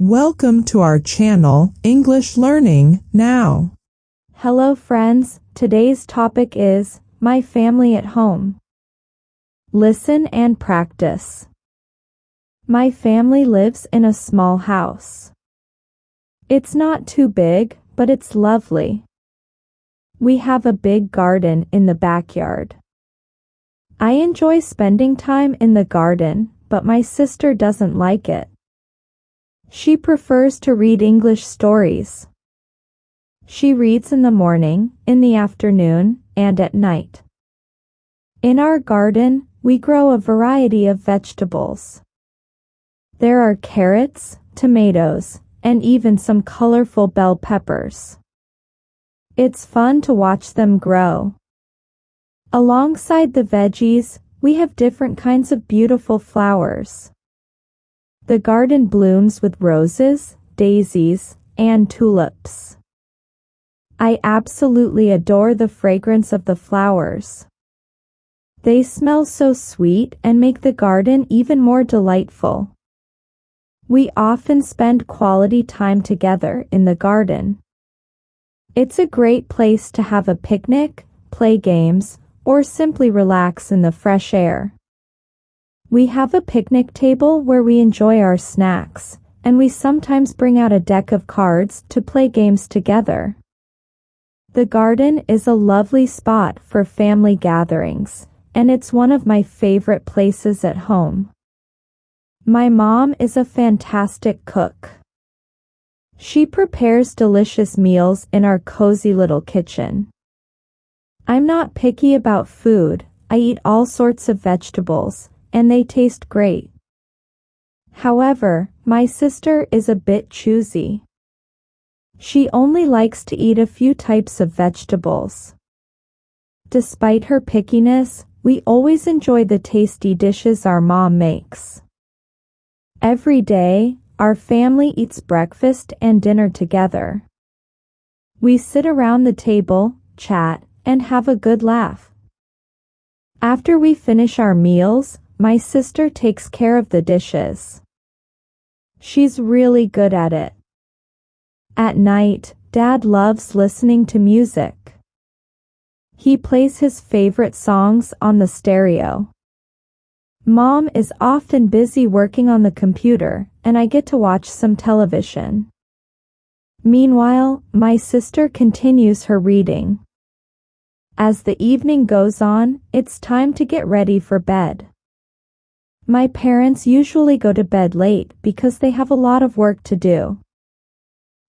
Welcome to our channel, English Learning Now. Hello friends, today's topic is my family at home. Listen and practice. My family lives in a small house. It's not too big, but it's lovely. We have a big garden in the backyard. I enjoy spending time in the garden, but my sister doesn't like it. She prefers to read English stories. She reads in the morning, in the afternoon, and at night. In our garden, we grow a variety of vegetables. There are carrots, tomatoes, and even some colorful bell peppers. It's fun to watch them grow. Alongside the veggies, we have different kinds of beautiful flowers. The garden blooms with roses, daisies, and tulips. I absolutely adore the fragrance of the flowers. They smell so sweet and make the garden even more delightful. We often spend quality time together in the garden. It's a great place to have a picnic, play games, or simply relax in the fresh air. We have a picnic table where we enjoy our snacks, and we sometimes bring out a deck of cards to play games together. The garden is a lovely spot for family gatherings, and it's one of my favorite places at home. My mom is a fantastic cook. She prepares delicious meals in our cozy little kitchen. I'm not picky about food. I eat all sorts of vegetables, and they taste great. However, my sister is a bit choosy. She only likes to eat a few types of vegetables. Despite her pickiness, we always enjoy the tasty dishes our mom makes. Every day, our family eats breakfast and dinner together. We sit around the table, chat, and have a good laugh. After we finish our meals, my sister takes care of the dishes. She's really good at it. At night, Dad loves listening to music. He plays his favorite songs on the stereo. Mom is often busy working on the computer, and I get to watch some television. Meanwhile, my sister continues her reading. As the evening goes on, it's time to get ready for bed. My parents usually go to bed late because they have a lot of work to do.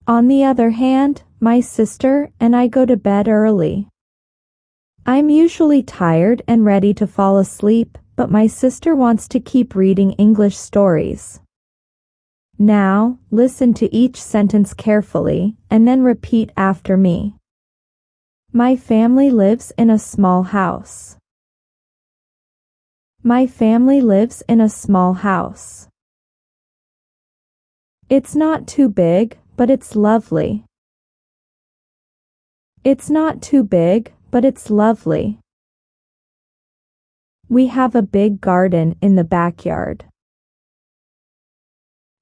On the other hand, my sister and I go to bed early. I'm usually tired and ready to fall asleep, but my sister wants to keep reading English stories. Now, listen to each sentence carefully, and then repeat after me. My family lives in a small house. My family lives in a small house. It's not too big, but it's lovely. It's not too big, but it's lovely. We have a big garden in the backyard.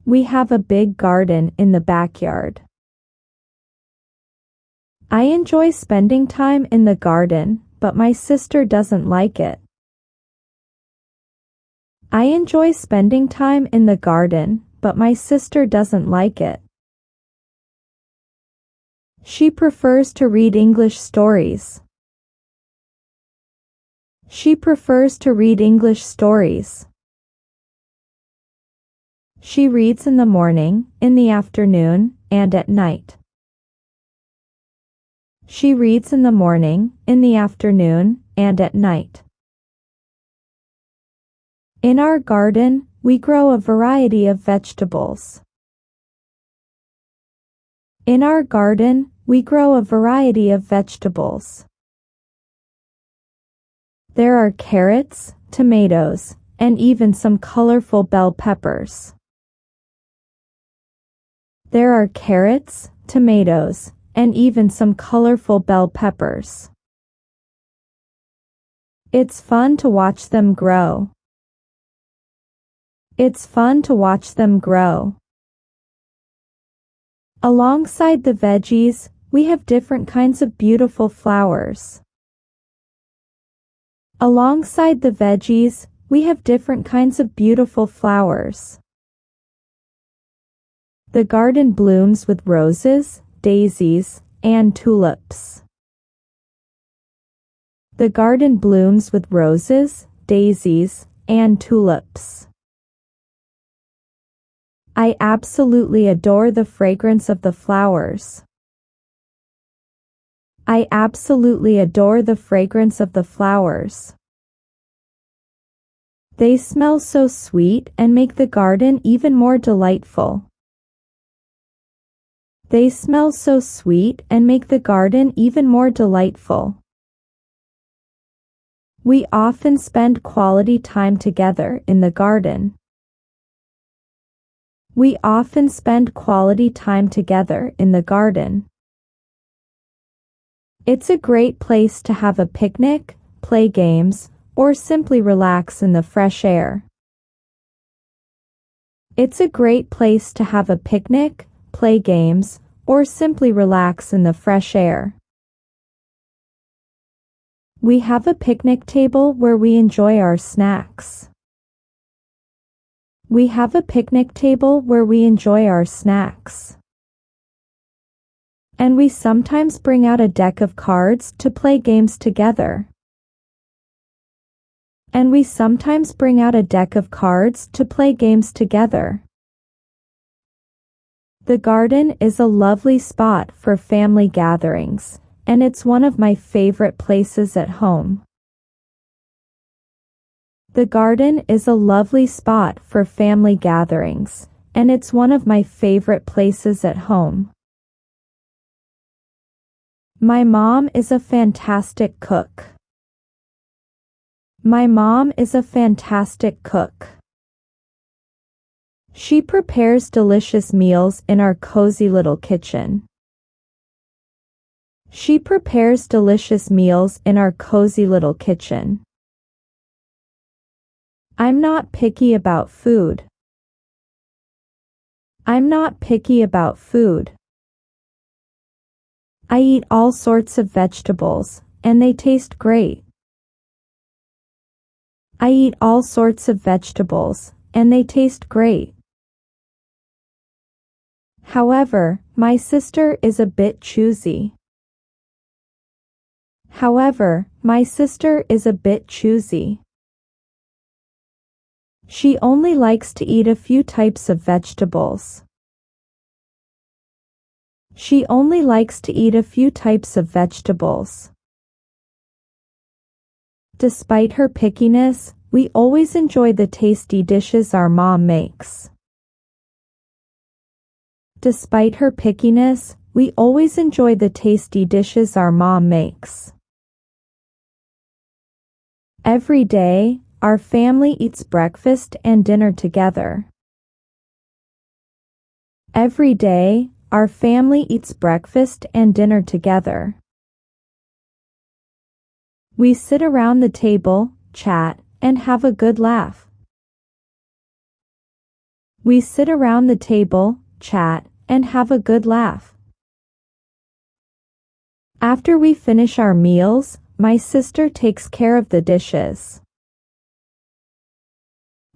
We have a big garden in the backyard. I enjoy spending time in the garden, but my sister doesn't like it. I enjoy spending time in the garden, but my sister doesn't like it. She prefers to read English stories. She prefers to read English stories. She reads in the morning, in the afternoon, and at night. She reads in the morning, in the afternoon, and at night. In our garden, we grow a variety of vegetables. In our garden, we grow a variety of vegetables. There are carrots, tomatoes, and even some colorful bell peppers. There are carrots, tomatoes, and even some colorful bell peppers. It's fun to watch them grow. It's fun to watch them grow. Alongside the veggies, we have different kinds of beautiful flowers. Alongside the veggies, we have different kinds of beautiful flowers. The garden blooms with roses, daisies, and tulips. The garden blooms with roses, daisies, and tulips. I absolutely adore the fragrance of the flowers. I absolutely adore the fragrance of the flowers. They smell so sweet and make the garden even more delightful. They smell so sweet and make the garden even more delightful. We often spend quality time together in the garden. We often spend quality time together in the garden. It's a great place to have a picnic, play games, or simply relax in the fresh air. It's a great place to have a picnic, play games, or simply relax in the fresh air. We have a picnic table where we enjoy our snacks. We have a picnic table where we enjoy our snacks. And we sometimes bring out a deck of cards to play games together. And we sometimes bring out a deck of cards to play games together. The garden is a lovely spot for family gatherings, and it's one of my favorite places at home. The garden is a lovely spot for family gatherings, and it's one of my favorite places at home. My mom is a fantastic cook. My mom is a fantastic cook. She prepares delicious meals in our cozy little kitchen. She prepares delicious meals in our cozy little kitchen. I'm not picky about food. I'm not picky about food. I eat all sorts of vegetables, and they taste great. I eat all sorts of vegetables, and they taste great. However, my sister is a bit choosy. However, my sister is a bit choosy. She only likes to eat a few types of vegetables. She only likes to eat a few types of vegetables. Despite her pickiness, we always enjoy the tasty dishes our mom makes. Despite her pickiness, we always enjoy the tasty dishes our mom makes. Every day, our family eats breakfast and dinner together. Every day, our family eats breakfast and dinner together. We sit around the table, chat, and have a good laugh. We sit around the table, chat, and have a good laugh. After we finish our meals, my sister takes care of the dishes.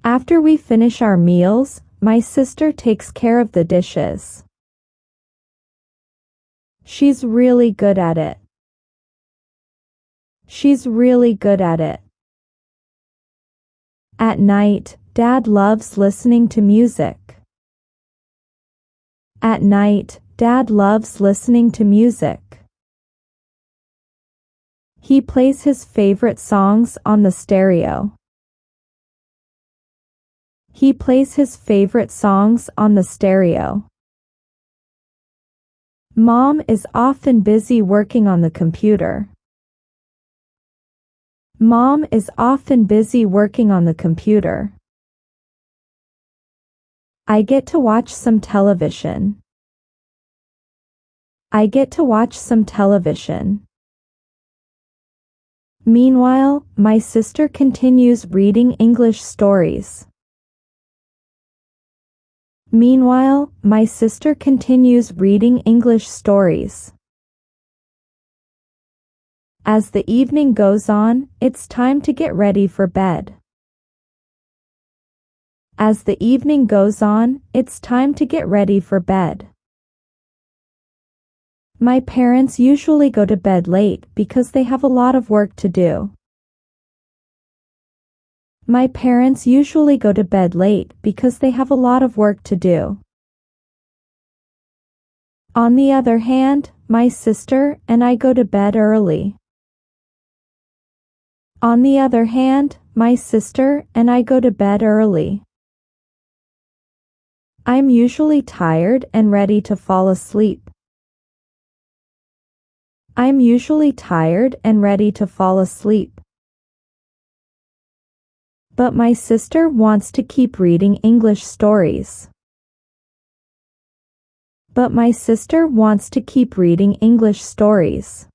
After we finish our meals, my sister takes care of the dishes. She's really good at it. She's really good at it. At night, Dad loves listening to music. At night, Dad loves listening to music. He plays his favorite songs on the stereo. He plays his favorite songs on the stereo. Mom is often busy working on the computer. Mom is often busy working on the computer. I get to watch some television. I get to watch some television. Meanwhile, my sister continues reading English stories. Meanwhile, my sister continues reading English stories. As the evening goes on, it's time to get ready for bed. As the evening goes on, it's time to get ready for bed. My parents usually go to bed late because they have a lot of work to do. My parents usually go to bed late because they have a lot of work to do. On the other hand, my sister and I go to bed early. On the other hand, my sister and I go to bed early. I'm usually tired and ready to fall asleep. I'm usually tired and ready to fall asleep. But my sister wants to keep reading English stories. But my sister wants to keep reading English stories.